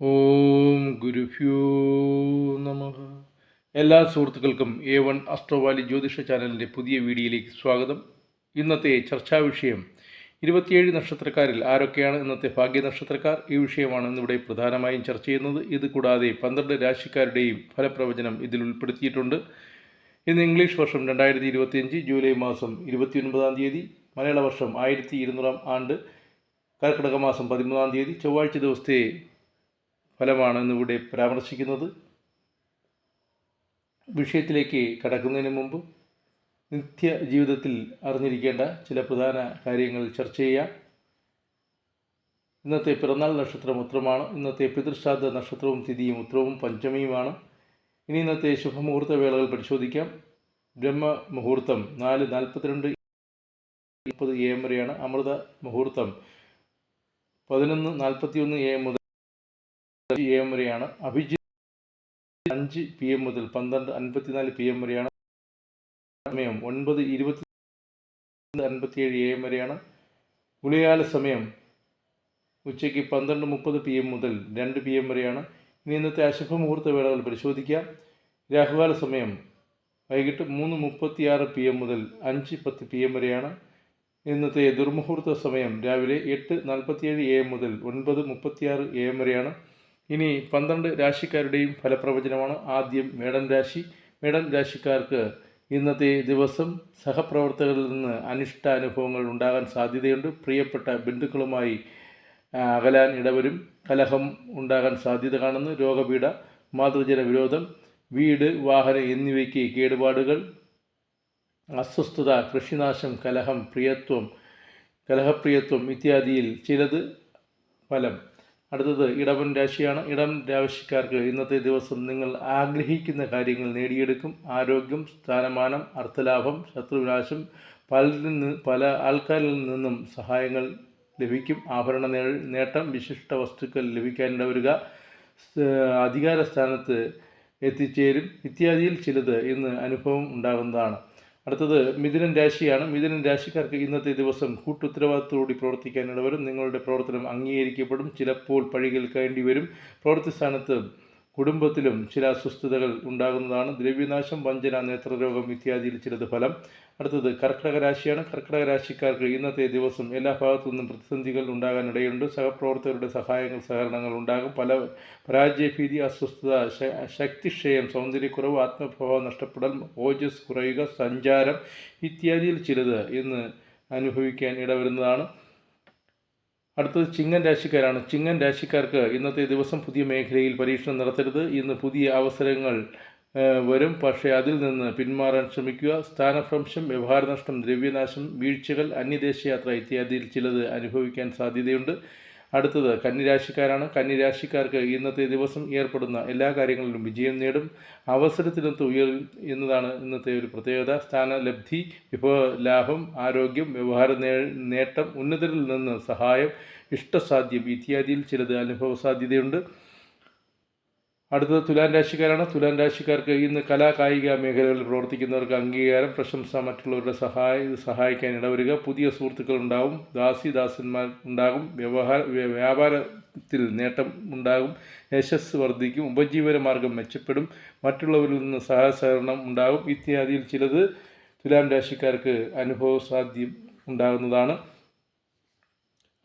ഓം ഗുരുഭ്യോ നമഃ. എല്ലാ സുഹൃത്തുക്കൾക്കും A1 അസ്ട്രോവാലി ജ്യോതിഷ ചാനലിൻ്റെ പുതിയ വീഡിയോയിലേക്ക് സ്വാഗതം. ഇന്നത്തെ ചർച്ചാ വിഷയം 27 നക്ഷത്രക്കാരിൽ ആരൊക്കെയാണ് ഇന്നത്തെ ഭാഗ്യ നക്ഷത്രക്കാർ. ഈ വിഷയമാണ് ഇന്നിവിടെ പ്രധാനമായും ചർച്ച ചെയ്യുന്നത്. ഇത് കൂടാതെ 12 രാശിക്കാരുടെയും ഫലപ്രവചനം ഇതിൽ ഉൾപ്പെടുത്തിയിട്ടുണ്ട്. ഇന്ന് ഇംഗ്ലീഷ് വർഷം 2025 ജൂലൈ മാസം 29-ാം തീയതി, മലയാള വർഷം 1200 ആണ്ട്, കർക്കിടക മാസം 13-ാം തീയതി, ചൊവ്വാഴ്ച ദിവസത്തെ ഫലമാണ് ഇന്നിവിടെ പരാമർശിക്കുന്നത്. വിഷയത്തിലേക്ക് കടക്കുന്നതിന് മുമ്പ് നിത്യ ജീവിതത്തിൽ അറിഞ്ഞിരിക്കേണ്ട ചില പ്രധാന കാര്യങ്ങൾ ചർച്ച ചെയ്യാം. ഇന്നത്തെ പിറന്നാൾ നക്ഷത്രം ഉത്രമാണ്. ഇന്നത്തെ പിതൃശ്രാദ്ധ നക്ഷത്രവും തിഥിയും ഉത്രവും പഞ്ചമിയുമാണ്. ഇനി ഇന്നത്തെ ശുഭമുഹൂർത്ത വേളകൾ പരിശോധിക്കാം. ബ്രഹ്മമുഹൂർത്തം 4:42 AM വരെയാണ്. അമൃത മുഹൂർത്തം 11:41 AM മുതൽ AM വരെയാണ്. അഭിജിത്ത് 5 PM മുതൽ 12:54 PM വരെയാണ്. സമയം 9:57 AM വരെയാണ്. ഗുളികാല സമയം ഉച്ചയ്ക്ക് 12:30 PM മുതൽ 2 PM വരെയാണ്. ഇനി ഇന്നത്തെ അശുഭ മുഹൂർത്ത വേളകൾ പരിശോധിക്കാം. രാഹുകാല സമയം വൈകിട്ട് 3:36 PM മുതൽ 5:10 PM വരെയാണ്. ഇന്നത്തെ ദുർമുഹൂർത്ത സമയം രാവിലെ 8:47 AM മുതൽ 9:36 AM വരെയാണ്. ഇനി 12 രാശിക്കാരുടെയും ഫലപ്രവചനമാണ്. ആദ്യം മേടൻ രാശി. മേടൻ രാശിക്കാർക്ക് ഇന്നത്തെ ദിവസം സഹപ്രവർത്തകരിൽ നിന്ന് അനിഷ്ടാനുഭവങ്ങൾ ഉണ്ടാകാൻ സാധ്യതയുണ്ട്. പ്രിയപ്പെട്ട ബന്ധുക്കളുമായി അകലാൻ ഇടവരും. കലഹം ഉണ്ടാകാൻ സാധ്യത കാണുന്നു. രോഗപീഠ, മാതൃജന വിരോധം, വീട്, വാഹനം എന്നിവയ്ക്ക് കേടുപാടുകൾ, അസ്വസ്ഥത, കൃഷിനാശം, കലഹപ്രിയത്വം ഇത്യാദിയിൽ ചിലത് ഫലം. അടുത്തത് ഇടവൻ രാശിയാണ്. ഇടവൻ രാശിക്കാർക്ക് ഇന്നത്തെ ദിവസം നിങ്ങൾ ആഗ്രഹിക്കുന്ന കാര്യങ്ങൾ നേടിയെടുക്കും. ആരോഗ്യം, സ്ഥാനമാനം, അർത്ഥലാഭം, ശത്രുവിനാശം, പല ആൾക്കാരിൽ നിന്നും സഹായങ്ങൾ ലഭിക്കും. ആഭരണ നേട്ടം, വിശിഷ്ട വസ്തുക്കൾ ലഭിക്കാനിടവരിക, അധികാര സ്ഥാനത്ത് എത്തിച്ചേരും ഇത്യാദിയിൽ ചിലത് ഇന്ന് അനുഭവം ഉണ്ടാകുന്നതാണ്. അടുത്തത് മിഥുനൻ രാശിയാണ്. മിഥുനൻ രാശിക്കാർക്ക് ഇന്നത്തെ ദിവസം കൂട്ടുത്തരവാദിത്തത്തോടുകൂടി പ്രവർത്തിക്കാൻ ഇടവരും. നിങ്ങളുടെ പ്രവർത്തനം അംഗീകരിക്കപ്പെടും. ചിലപ്പോൾ പഴി കേൾക്കേണ്ടി വരും. പ്രവൃത്തി സ്ഥാനത്ത് കുടുംബത്തിലും ചില അസ്വസ്ഥതകൾ ഉണ്ടാകുന്നതാണ്. ദ്രവ്യനാശം, വഞ്ചന, നേത്രരോഗം ഇത്യാദിയിൽ ചിലത് ഫലം. അടുത്തത് കർക്കിടക രാശിയാണ്. കർക്കിടക രാശിക്കാർക്ക് ഇന്നത്തെ ദിവസം എല്ലാ ഭാഗത്തു നിന്നും പ്രതിസന്ധികൾ ഉണ്ടാകാനിടയുണ്ട്. സഹപ്രവർത്തകരുടെ സഹകരണങ്ങൾ ഉണ്ടാകും. പരാജയഭീതി, അസ്വസ്ഥത, ശക്തിക്ഷയം, സൗന്ദര്യക്കുറവ്, ആത്മഭാവം നഷ്ടപ്പെടൽ, ഓജസ് കുറയുക, സഞ്ചാരം ഇത്യാദിയിൽ ചിലത് ഇന്ന് അനുഭവിക്കാൻ ഇടവരുന്നതാണ്. അടുത്തത് ചിങ്ങൻ രാശിക്കാരാണ്. ചിങ്ങൻ രാശിക്കാർക്ക് ഇന്നത്തെ ദിവസം പുതിയ മേഖലയിൽ പരീക്ഷണം നടത്തരുത്. ഇന്ന് പുതിയ അവസരങ്ങൾ വരും, പക്ഷേ അതിൽ നിന്ന് പിന്മാറാൻ ശ്രമിക്കുക. സ്ഥാനഭ്രംശം, വ്യവഹാരനഷ്ടം, ദ്രവ്യനാശം, വീഴ്ചകൾ, അന്യദേശയാത്ര ഇത്യാദിയിൽ ചിലത് അനുഭവിക്കാൻ സാധ്യതയുണ്ട്. അടുത്തത് കന്നിരാശിക്കാരാണ്. കന്നിരാശിക്കാർക്ക് ഇന്നത്തെ ദിവസം ഏർപ്പെടുന്ന എല്ലാ കാര്യങ്ങളിലും വിജയം നേടും. അവസരത്തിനൊത്ത് ഉയരും എന്നതാണ് ഇന്നത്തെ ഒരു പ്രത്യേകത. സ്ഥാനലബ്ധി, വിഭവലാഭം, ആരോഗ്യം, വ്യവഹാര നേട്ടം, ഉന്നതരിൽ നിന്ന് സഹായം, ഇഷ്ടസാധ്യം ഇത്യാദിയിൽ ചിലത് അനുഭവ സാധ്യതയുണ്ട്. അടുത്തത് തുലാൻ രാശിക്കാരാണ്. തുലാൻ രാശിക്കാർക്ക് ഇന്ന് കലാകായിക മേഖലകളിൽ പ്രവർത്തിക്കുന്നവർക്ക് അംഗീകാരം, പ്രശംസ, മറ്റുള്ളവരുടെ സഹായിക്കാൻ ഇടവരിക. പുതിയ സുഹൃത്തുക്കൾ ഉണ്ടാകും. ദാസന്മാർ ഉണ്ടാകും. വ്യാപാരത്തിൽ നേട്ടം ഉണ്ടാകും. യശസ് വർദ്ധിക്കും. ഉപജീവന മാർഗം മെച്ചപ്പെടും. മറ്റുള്ളവരിൽ നിന്ന് സഹകരണം ഉണ്ടാകും ഇത്യാദിയിൽ ചിലത് തുലാം രാശിക്കാർക്ക് അനുഭവ സാധ്യം ഉണ്ടാകുന്നതാണ്.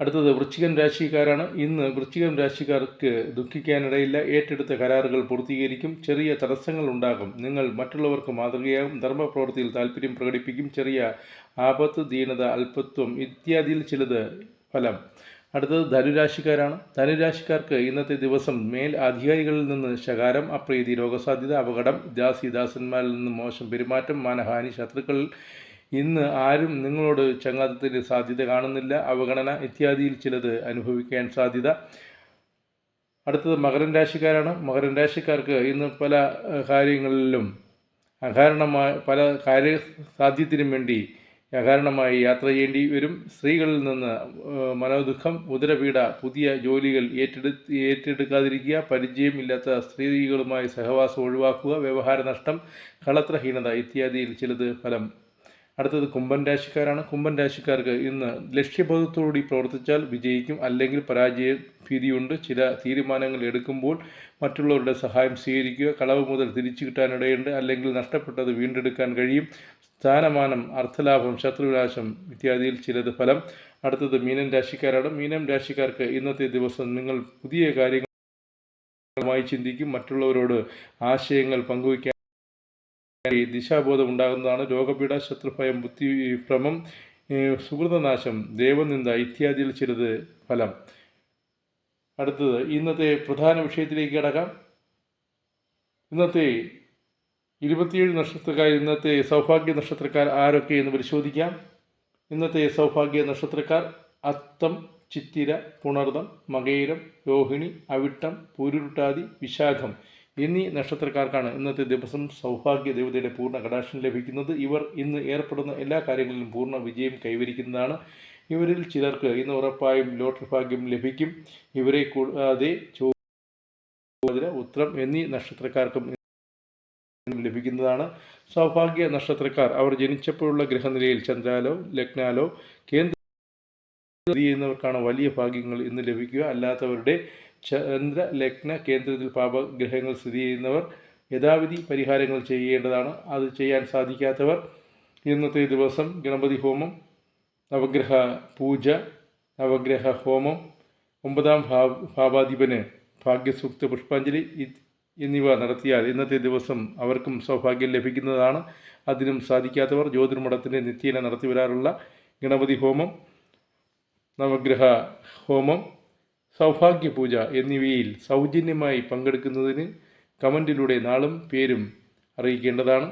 അടുത്തത് വൃശ്ചികൻ രാശിക്കാരാണ്. ഇന്ന് വൃശ്ചികൻ രാശിക്കാർക്ക് ദുഃഖിക്കാനിടയില്ല. ഏറ്റെടുത്ത കരാറുകൾ പൂർത്തീകരിക്കും. ചെറിയ തടസ്സങ്ങൾ ഉണ്ടാകും. നിങ്ങൾ മറ്റുള്ളവർക്ക് മാതൃകയാകും. ധർമ്മപ്രവൃത്തിയിൽ താല്പര്യം പ്രകടിപ്പിക്കും. ചെറിയ ആപത്ത്, ദീനത, അല്പത്വം ഇത്യാദിയിൽ ചിലത് ഫലം. അടുത്തത് ധനുരാശിക്കാരാണ്. ധനുരാശിക്കാർക്ക് ഇന്നത്തെ ദിവസം മേൽ അധികാരികളിൽ നിന്ന് ശകാരം, അപ്രീതി, രോഗസാധ്യത, അപകടം, ദാസന്മാരിൽ നിന്ന് മോശം പെരുമാറ്റം, മാനഹാനി, ശത്രുക്കൾ ഇന്ന് ആരും നിങ്ങളോട് ചങ്ങാത്തത്തിന് സാധ്യത കാണുന്നില്ല. അവഗണന ഇത്യാദിയിൽ ചിലത് അനുഭവിക്കാൻ സാധ്യത. അടുത്തത് മകരൻ രാശിക്കാരാണ്. മകരൻ രാശിക്കാർക്ക് ഇന്ന് പല കാര്യങ്ങളിലും പല കാര്യസാധ്യത്തിനും വേണ്ടി അകാരണമായി യാത്ര ചെയ്യേണ്ടി വരും. സ്ത്രീകളിൽ നിന്ന് മനോദുഃഖം, ഉദരപീഡ, പുതിയ ജോലികൾ ഏറ്റെടുക്കാതിരിക്കുക. പരിചയമില്ലാത്ത സ്ത്രീകളുമായി സഹവാസം ഒഴിവാക്കുക. വ്യവഹാര നഷ്ടം, കളത്രഹീനത ഇത്യാദിയിൽ ചിലത് ഫലം. അടുത്തത് കുംഭൻ രാശിക്കാരാണ്. കുംഭൻ രാശിക്കാർക്ക് ഇന്ന് ലക്ഷ്യബോധത്തോടുകൂടി പ്രവർത്തിച്ചാൽ വിജയിക്കും, അല്ലെങ്കിൽ പരാജയ ഭീതിയുണ്ട്. ചില തീരുമാനങ്ങൾ എടുക്കുമ്പോൾ മറ്റുള്ളവരുടെ സഹായം സ്വീകരിക്കുക. കളവ് മുതൽ തിരിച്ചു കിട്ടാനിടയുണ്ട്, അല്ലെങ്കിൽ നഷ്ടപ്പെട്ടത് വീണ്ടെടുക്കാൻ കഴിയും. സ്ഥാനമാനം, അർത്ഥലാഭം, ശത്രുനാശം ഇത്യാദിയിൽ ചിലത് ഫലം. അടുത്തത് മീനൻ രാശിക്കാരാണ്. മീനം രാശിക്കാർക്ക് ഇന്നത്തെ ദിവസം നിങ്ങൾ പുതിയ കാര്യങ്ങളുമായി ചിന്തിക്കും. മറ്റുള്ളവരോട് ആശയങ്ങൾ പങ്കുവയ്ക്കാൻ ദിശാബോധം ഉണ്ടാകുന്നതാണ്. രോഗപീഠ, ശത്രുഭയം, ബുദ്ധിഭ്രമം, സുഹൃതനാശം, ദേവനിന്ദ ഇത്യാദിയിൽ ചിലത് ഫലം. അടുത്തത് ഇന്നത്തെ പ്രധാന വിഷയത്തിലേക്ക് കടക്കാം. ഇന്നത്തെ 27 നക്ഷത്രക്കാർ, ഇന്നത്തെ സൗഭാഗ്യ നക്ഷത്രക്കാർ ആരൊക്കെ എന്ന് പരിശോധിക്കാം. ഇന്നത്തെ സൗഭാഗ്യ നക്ഷത്രക്കാർ അത്തം, ചിത്തിര, പുണർദം, മകയിരം, രോഹിണി, അവിട്ടം, പൂരുരുട്ടാതി, വിശാഖം എന്നീ നക്ഷത്രക്കാർക്കാണ് ഇന്നത്തെ ദിവസം സൗഭാഗ്യ ദേവതയുടെ പൂർണ്ണ കടാക്ഷം ലഭിക്കുന്നത്. ഇവർ ഇന്ന് ഏർപ്പെടുന്ന എല്ലാ കാര്യങ്ങളിലും പൂർണ്ണ വിജയം കൈവരിക്കുന്നതാണ്. ഇവരിൽ ചിലർക്ക് ഇന്ന് ഉറപ്പായും ലോട്ടറി ഭാഗ്യം ലഭിക്കും. ഇവരെ കൂടാതെ ചോദ്ര, ഉത്രം എന്നീ നക്ഷത്രക്കാർക്കും ലഭിക്കുന്നതാണ്. സൗഭാഗ്യ നക്ഷത്രക്കാർ അവർ ജനിച്ചപ്പോഴുള്ള ഗ്രഹനിലയിൽ ചന്ദ്രാലോ ലഗ്നാലോ കേന്ദ്ര ചെയ്യുന്നവർക്കാണ് വലിയ ഭാഗ്യങ്ങൾ ഇന്ന് ലഭിക്കുക. അല്ലാത്തവരുടെ ചന്ദ്ര ലഗ്ന കേന്ദ്രത്തിൽ പാപഗ്രഹങ്ങൾ സ്ഥിതി ചെയ്യുന്നവർ യഥാവിധി പരിഹാരങ്ങൾ ചെയ്യേണ്ടതാണ്. അത് ചെയ്യാൻ സാധിക്കാത്തവർ ഇന്നത്തെ ദിവസം ഗണപതി ഹോമം, നവഗ്രഹ പൂജ, നവഗ്രഹ ഹോമം, 9ാം ഭാവാധിപന് ഭാഗ്യസൂക്ത പുഷ്പാഞ്ജലി എന്നിവ നടത്തിയാൽ ഇന്നത്തെ ദിവസം അവർക്കും സൗഭാഗ്യം ലഭിക്കുന്നതാണ്. അതിനും സാധിക്കാത്തവർ ജ്യോതിർമഠത്തിൻ്റെ നിത്യേന നടത്തിവരാറുള്ള ഗണപതി ഹോമം, നവഗ്രഹ ഹോമം, സൗഭാഗ്യ പൂജ എന്നിവയിൽ സൗജന്യമായി പങ്കെടുക്കുന്നതിന് കമൻറ്റിലൂടെ നാളും പേരും അറിയിക്കേണ്ടതാണ്.